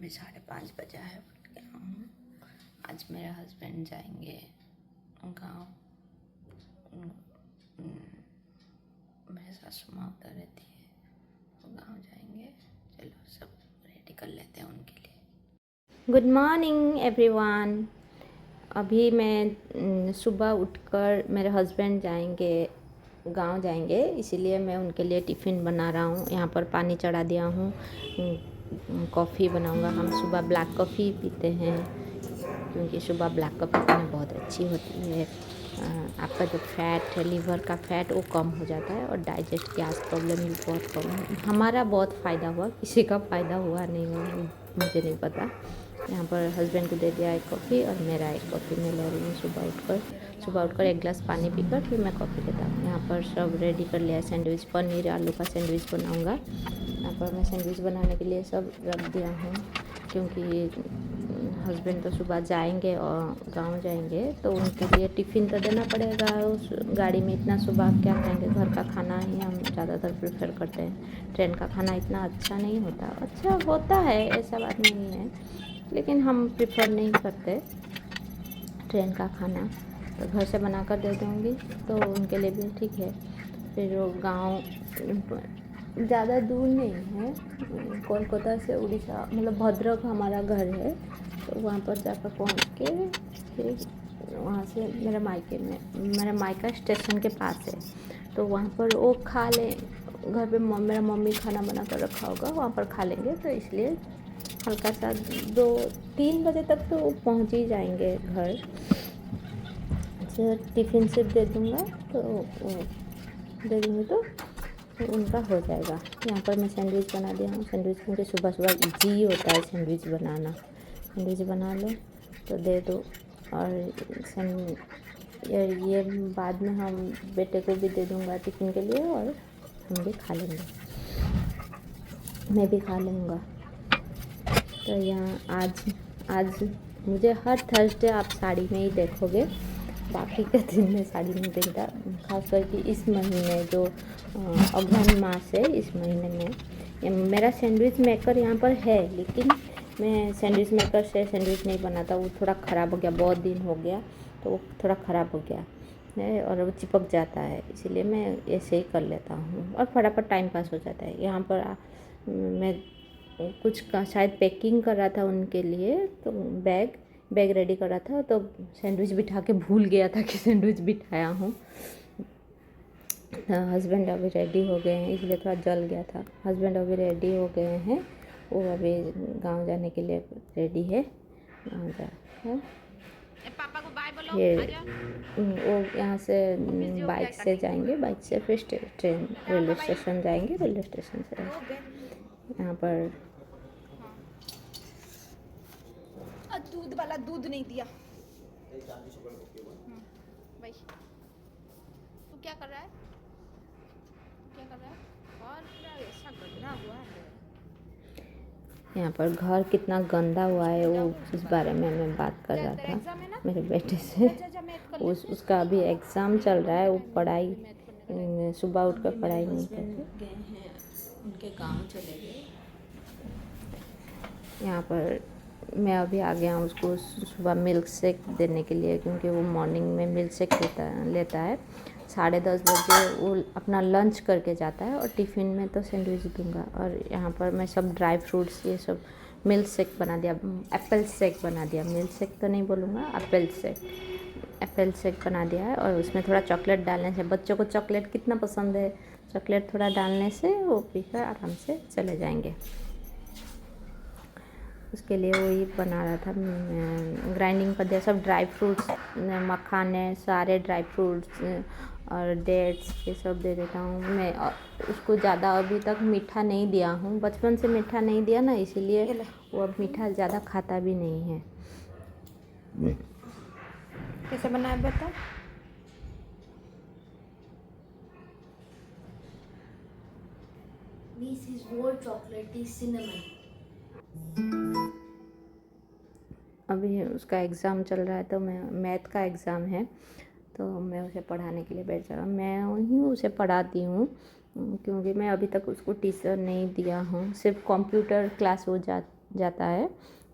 अभी 5:30 बजा है, उठ गया हूँ। आज मेरे हस्बैंड जाएंगे गाँव। मेरे सासू माँ उधर रहती है, वो गाँव जाएंगे। चलो सब रेडी कर लेते हैं उनके लिए। Good morning everyone. अभी मैं सुबह उठकर मेरे हस्बैंड जाएंगे गांव जाएंगे, इसीलिए मैं उनके लिए टिफ़िन बना रहा हूँ। यहाँ पर पानी चढ़ा दिया हूँ, कॉफ़ी बनाऊँगा। हम सुबह ब्लैक कॉफ़ी पीते हैं क्योंकि सुबह ब्लैक कॉफ़ी पीना बहुत अच्छी होती है। आपका जो फैट है, लीवर का फैट, वो कम हो जाता है और डाइजेस्ट गैस प्रॉब्लम भी बहुत कम है। हमारा बहुत फ़ायदा हुआ, किसी का फ़ायदा हुआ नहीं हुआ मुझे नहीं पता। यहाँ पर हस्बैंड को दे दिया एक कॉफ़ी और मेरा एक कॉफ़ी मैं ले रही हूँ। सुबह उठकर एक गिलास पानी पीकर फिर मैं कॉफ़ी लेता हूँ। यहाँ पर सब रेडी कर लिया। सैंडविच, पनीर आलू का सैंडविच बनाऊँगा। यहाँ पर मैं सैंडविच बनाने के लिए सब रख दिया हूँ क्योंकि हस्बैंड तो सुबह जाएंगे और गांव जाएंगे, तो उनके लिए टिफ़िन तो देना पड़ेगा। उस गाड़ी में इतना सुबह क्या खाएंगे? घर का खाना ही हम ज़्यादातर प्रेफर करते हैं। ट्रेन का खाना इतना अच्छा नहीं होता। अच्छा होता है, ऐसा बात नहीं है, लेकिन हम प्रेफर नहीं करते ट्रेन का खाना। तो घर से बना कर दे दूँगी तो उनके लिए भी ठीक है। फिर वो गाँव ज़्यादा दूर नहीं है, कोलकाता से उड़ीसा, मतलब भद्रक हमारा घर है। तो वहाँ पर जाकर पहुँच के फिर वहाँ से मेरा मायका स्टेशन के पास है, तो वहाँ पर वो खा लें। घर पे मेरा मम्मी खाना बना कर रखा होगा, वहाँ पर खा लेंगे। तो इसलिए हल्का सा 2-3 बजे तक तो पहुँच ही जाएंगे घर से। टिफ़िन सिर्फ दे दूँगा तो उनका हो जाएगा। यहाँ पर मैं सैंडविच बना दिया हूँ। सैंडविच क्योंकि सुबह सुबह ईजी होता है सैंडविच बनाना। सैंडविच बना लो तो दे दो। और ये बाद में हम बेटे को भी दे दूँगा टिफ़िन के लिए और हम भी खा लेंगे, मैं भी खा लूँगा। तो यहाँ आज मुझे हर थर्सडे आप साड़ी में ही देखोगे, बाकी के दिन में साड़ी नहीं देखता। खास करके इस महीने जो अगहन मास है, इस महीने में मेरा सैंडविच मेकर यहाँ पर है, लेकिन मैं सैंडविच मेकर से सैंडविच नहीं बनाता। वो थोड़ा ख़राब हो गया, बहुत दिन हो गया तो वो थोड़ा ख़राब हो गया है और वो चिपक जाता है, इसीलिए मैं ऐसे ही कर लेता हूँ और फटाफट टाइम पास हो जाता है। यहाँ पर मैं कुछ का शायद पैकिंग कर रहा था उनके लिए, तो बैग रेडी कर रहा था, तो सैंडविच बिठा के भूल गया था कि सैंडविच बिठाया हूँ। हस्बैंड अभी रेडी हो गए हैं, इसलिए थोड़ा जल गया था। हस्बैंड अभी रेडी हो गए हैं, वो अभी गांव जाने के लिए रेडी है। पापा को बाय बोलो। फिर वो यहाँ से बाइक से जाएंगे, बाइक से फिर ट्रेन रेलवे स्टेशन जाएंगे, रेलवे स्टेशन से यहाँ पर दूध वाला दूध नहीं दिया भाई। तू क्या कर रहा है? और ऐसा गंदा हुआ है। यहाँ पर घर कितना गंदा हुआ है, वो इस बारे में मैं बात कर रहा था मेरे बेटे से। उसका अभी एग्ज़ाम चल रहा है, वो पढ़ाई सुबह उठकर पढ़ाई नहीं करते। उनके गाँव चले गए। यहाँ पर मैं अभी आ गया हूँ उसको सुबह मिल्क शेक देने के लिए, क्योंकि वो मॉर्निंग में मिल्क शेक लेता है। 10:30 बजे वो अपना लंच करके जाता है और टिफ़िन में तो सैंडविच दूंगा। और यहाँ पर मैं सब ड्राई फ्रूट्स ये सब मिल्क शेक बना दिया, एप्पल शेक बना दिया। मिल्क शेक तो नहीं बोलूँगा, एप्पल शेक बना दिया है। और उसमें थोड़ा चॉकलेट डालने से, बच्चों को चॉकलेट कितना पसंद है, चॉकलेट थोड़ा डालने से वो पीकर आराम से चले जाएंगे। उसके लिए वही बना रहा था, ग्राइंडिंग कर दिया सब ड्राई फ्रूट्स, मखाने, सारे ड्राई फ्रूट्स और डेट्स ये सब दे देता हूँ मैं। उसको ज़्यादा अभी तक मीठा नहीं दिया हूँ, बचपन से मीठा नहीं दिया ना, इसीलिए वो अब मीठा ज़्यादा खाता भी नहीं है। कैसे बनाया बता? This is more chocolatey cinnamon. अभी उसका एग्ज़ाम चल रहा है, तो मैं मैथ का एग्ज़ाम है, तो मैं उसे पढ़ाने के लिए बैठ जा रहा हूँ। मैं ही उसे पढ़ाती हूँ क्योंकि मैं अभी तक उसको ट्यूशन नहीं दिया हूँ। सिर्फ कंप्यूटर क्लास वो जाता है,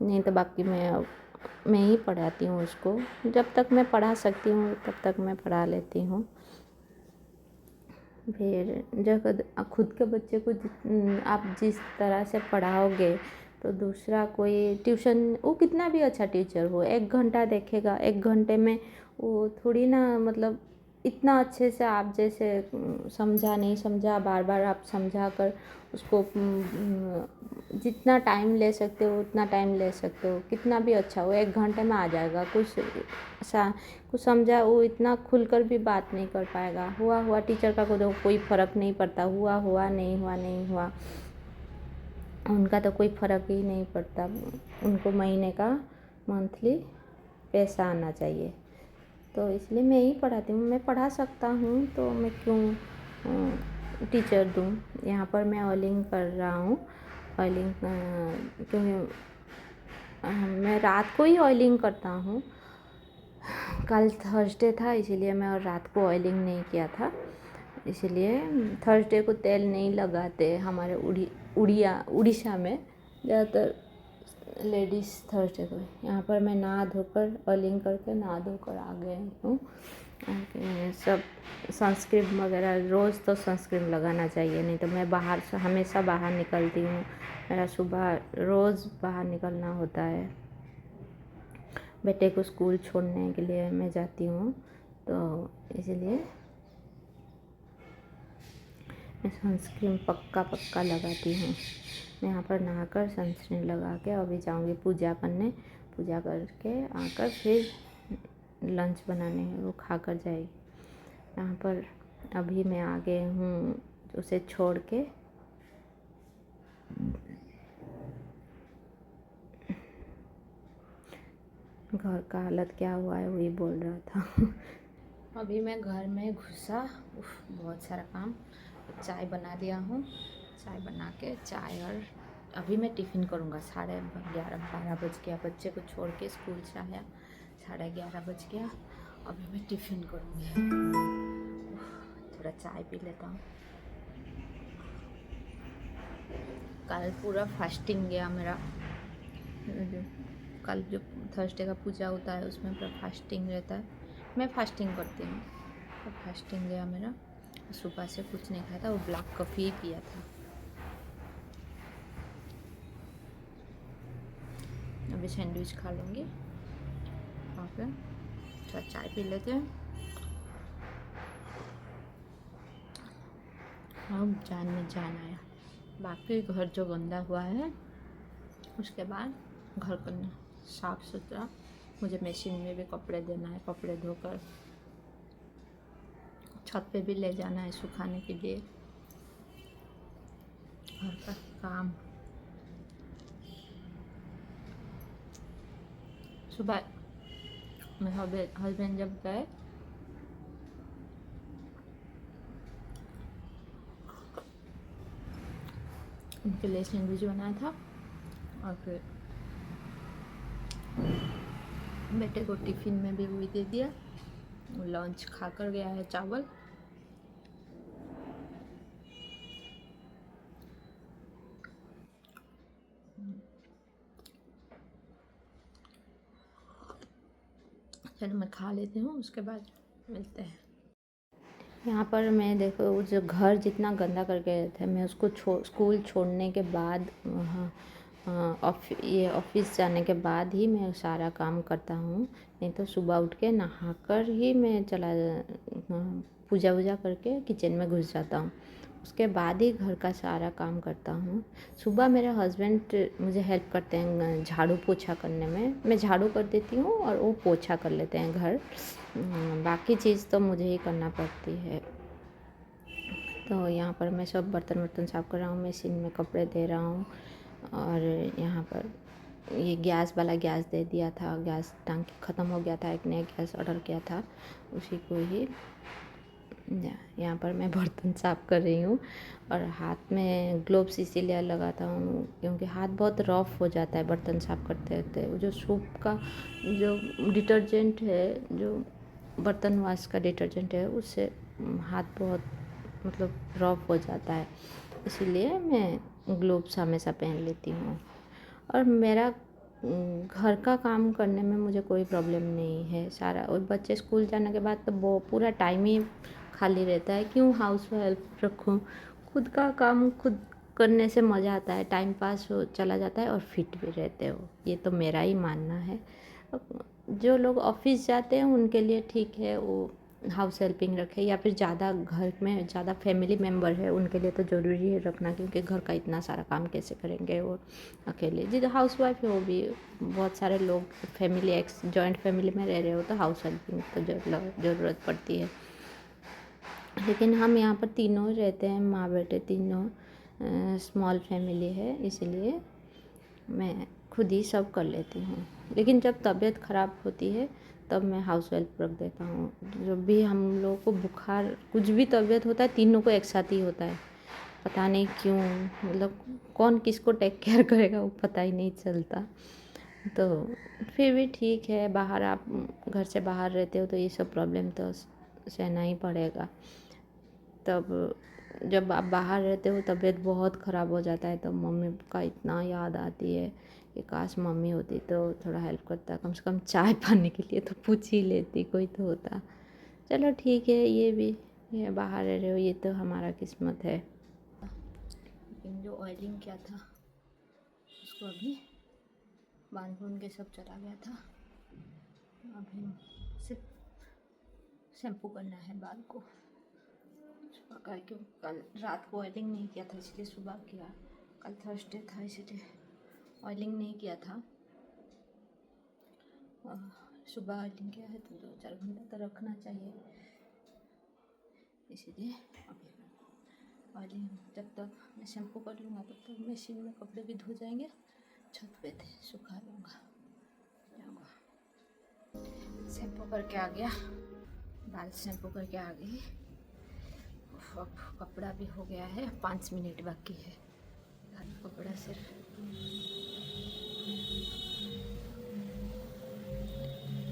नहीं तो बाकी मैं ही पढ़ाती हूँ उसको। जब तक मैं पढ़ा सकती हूँ तब तक मैं पढ़ा लेती हूँ। फिर जब खुद के बच्चे को आप जिस तरह से पढ़ाओगे तो दूसरा कोई ट्यूशन, वो कितना भी अच्छा टीचर हो, 1 घंटा देखेगा, 1 घंटे में वो थोड़ी ना मतलब इतना अच्छे से आप जैसे समझा नहीं समझा, बार बार आप समझा कर उसको जितना टाइम ले सकते हो उतना टाइम ले सकते हो, कितना भी अच्छा हो 1 घंटे में आ जाएगा। कुछ समझा वो इतना खुलकर भी बात नहीं कर पाएगा। हुआ टीचर का कोई फ़र्क नहीं पड़ता, हुआ नहीं हुआ उनका तो कोई फ़र्क ही नहीं पड़ता। उनको महीने का मंथली पैसा आना चाहिए। तो इसलिए मैं ही पढ़ाती हूँ। मैं पढ़ा सकता हूँ तो मैं क्यों टीचर दूँ। यहाँ पर मैं ऑयलिंग कर रहा हूँ। ऑयलिंग क्योंकि मैं रात को ही ऑयलिंग करता हूँ। कल थर्सडे था इसीलिए मैं और रात को ऑयलिंग नहीं किया था। इसलिए थर्सडे को तेल नहीं लगाते हमारे उड़ीसा में ज़्यादातर लेडीज़ थर्सडे को। यहाँ पर मैं नहा धोकर ऑयलिंग करके नहा धोकर आ गई हूँ। सब सनस्क्रीन वगैरह रोज़ तो सनस्क्रीन लगाना चाहिए, नहीं तो मैं हमेशा बाहर निकलती हूँ। मेरा सुबह रोज़ बाहर निकलना होता है। बेटे को स्कूल छोड़ने के लिए मैं जाती हूँ, तो इसलिए मैं सनस्क्रीन पक्का लगाती हूँ। मैं यहाँ पर नहाकर सनस्क्रीन लगा के अभी जाऊँगी पूजा करने। पूजा करके आकर फिर लंच बनाने है, वो खा कर जाएगी। यहाँ पर अभी मैं आ गई हूँ उसे छोड़ के। घर का हालत क्या हुआ है वही बोल रहा था। अभी मैं घर में घुसा, बहुत सारा काम। चाय बना दिया हूँ, चाय बना के चाय और अभी मैं टिफ़िन करूँगा। 11:30 बज गया, बच्चे को छोड़ के स्कूल से आया, 11:30 बज गया। अभी मैं टिफ़िन करूँगी। थोड़ा चाय पी लेता हूँ। कल पूरा फास्टिंग गया मेरा। कल जो थर्सडे का पूजा होता है उसमें पूरा फास्टिंग रहता है। मैं फास्टिंग करती हूँ, तो फास्टिंग गया मेरा। सुबह से कुछ नहीं खाया था, वो ब्लैक कॉफ़ी ही पिया था। अभी सैंडविच खा लूँगी और फिर थोड़ा चाय पी लेते हैं। अब जान में जान आया। बाकी घर जो गंदा हुआ है उसके बाद घर करना साफ़ सुथरा। मुझे मशीन में भी कपड़े देना है, कपड़े धोकर छत पे भी ले जाना है सुखाने के लिए। घर का काम सुबह मेरे हस्बैंड जब गए उनके लिए सैंडविच बनाया था और फिर बेटे को टिफ़िन में भी वही दे दिया। लंच खा कर गया है चावल। चलो मैं खा लेती हूँ, उसके बाद मिलते हैं। यहाँ पर मैं देखो वो जो घर जितना गंदा करके गए थे, मैं उसको स्कूल छोड़ने के बाद ये ऑफिस जाने के बाद ही मैं सारा काम करता हूँ। नहीं तो सुबह उठ के नहाकर ही मैं पूजा वूजा करके किचन में घुस जाता हूँ। उसके बाद ही घर का सारा काम करता हूँ। सुबह मेरे हस्बैंड मुझे हेल्प करते हैं झाड़ू पोछा करने में। मैं झाड़ू कर देती हूँ और वो पोछा कर लेते हैं घर। बाकी चीज़ तो मुझे ही करना पड़ती है। तो यहाँ पर मैं सब बर्तन साफ़ कर रहा हूँ, मशीन में कपड़े दे रहा हूँ। और यहाँ पर ये गैस वाला गैस दे दिया था, गैस टंकी ख़त्म हो गया था, एक नया गैस ऑर्डर किया था, उसी को ही यहाँ पर मैं बर्तन साफ़ कर रही हूँ। और हाथ में ग्लोव्स इसीलिए लगाता हूँ क्योंकि हाथ बहुत रफ हो जाता है बर्तन साफ़ करते रहते। वो जो सूप का जो डिटर्जेंट है, जो बर्तन वाश का डिटर्जेंट है, उससे हाथ बहुत मतलब रफ हो जाता है। इसीलिए मैं ग्लोव्स हमेशा पहन लेती हूँ। और मेरा घर का काम करने में मुझे कोई प्रॉब्लम नहीं है सारा। और बच्चे स्कूल जाने के बाद तो वो पूरा टाइम ही खाली रहता है, क्यों हाउस हेल्प रखूँ। खुद का काम खुद करने से मज़ा आता है, टाइम पास हो चला जाता है और फिट भी रहते हो, ये तो मेरा ही मानना है। जो लोग ऑफिस जाते हैं उनके लिए ठीक है, वो हाउस हेल्पिंग रखे, या फिर ज़्यादा घर में ज़्यादा फैमिली मेम्बर है उनके लिए तो ज़रूरी है रखना, क्योंकि घर का इतना सारा काम कैसे करेंगे वो अकेले। जो हाउस वाइफ है वो भी, बहुत सारे लोग फैमिली जॉइंट फैमिली में रह रहे हो तो हाउस हेल्पिंग तो ज़रूरत पड़ती है। लेकिन हम यहाँ पर तीनों रहते हैं, माँ बेटे तीनों, स्मॉल फैमिली है, इसलिए मैं खुद ही सब कर लेती हूँ। लेकिन जब तबीयत ख़राब होती है तब मैं हाउस हेल्प रख देता हूँ। जब भी हम लोग को बुखार कुछ भी तबीयत होता है, तीनों को एक साथ ही होता है, पता नहीं क्यों, मतलब कौन किसको टेक केयर करेगा वो पता ही नहीं चलता। तो फिर भी ठीक है, बाहर आप घर से बाहर रहते हो तो ये सब प्रॉब्लम तो सहना ही पड़ेगा। तब जब आप बाहर रहते हो तबीयत बहुत ख़राब हो जाता है तो मम्मी का इतना याद आती है कि काश मम्मी होती तो थोड़ा हेल्प करता, कम से कम चाय पानी के लिए तो पूछ ही लेती, कोई तो होता। चलो ठीक है, ये बाहर रह रहे हो, ये तो हमारा किस्मत है। लेकिन जो ऑयलिंग किया था उसको अभी बांध बूंद के सब चला गया था, अभी सिर्फ शैम्पू करना है बाल को। सुबह का क्यों कल रात को ऑयलिंग नहीं किया था इसलिए सुबह किया, कल थर्सडे था इसलिए ऑयलिंग नहीं किया था। सुबह ऑयलिंग किया है तो 2-4 घंटा तो रखना चाहिए, इसीलिए अभी ऑयलिंग जब तक मैं शैम्पू कर लूँगा तब तक मशीन में कपड़े भी धो जाएंगे, छत पे थे सुखा लूँगा। शैम्पू करके आ गया, बाल शैम्पू करके आ गई। अब कपड़ा भी हो गया है, 5 मिनट बाकी है, कपड़ा सिर्फ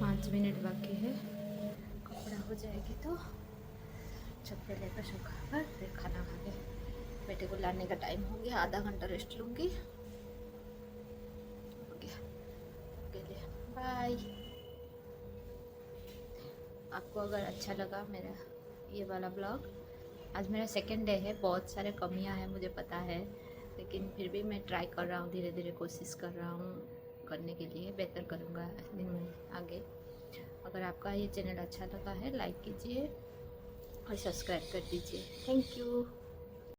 5 मिनट बाकी है, कपड़ा हो जाएगी तो छत पे लेकर सूखा कर फिर खाना खा के बेटे को लाने का टाइम हो गया, आधा घंटा रेस्ट लूँगी। हो गया, ओके बाय। आपको अगर अच्छा लगा मेरा ये वाला ब्लॉग, आज मेरा सेकंड डे है, बहुत सारे कमियां हैं मुझे पता है, लेकिन फिर भी मैं ट्राई कर रहा हूँ, धीरे धीरे कोशिश कर रहा हूँ करने के लिए, बेहतर करूँगा दिन में आगे। अगर आपका ये चैनल अच्छा लगा है लाइक कीजिए और सब्सक्राइब कर दीजिए। Thank you.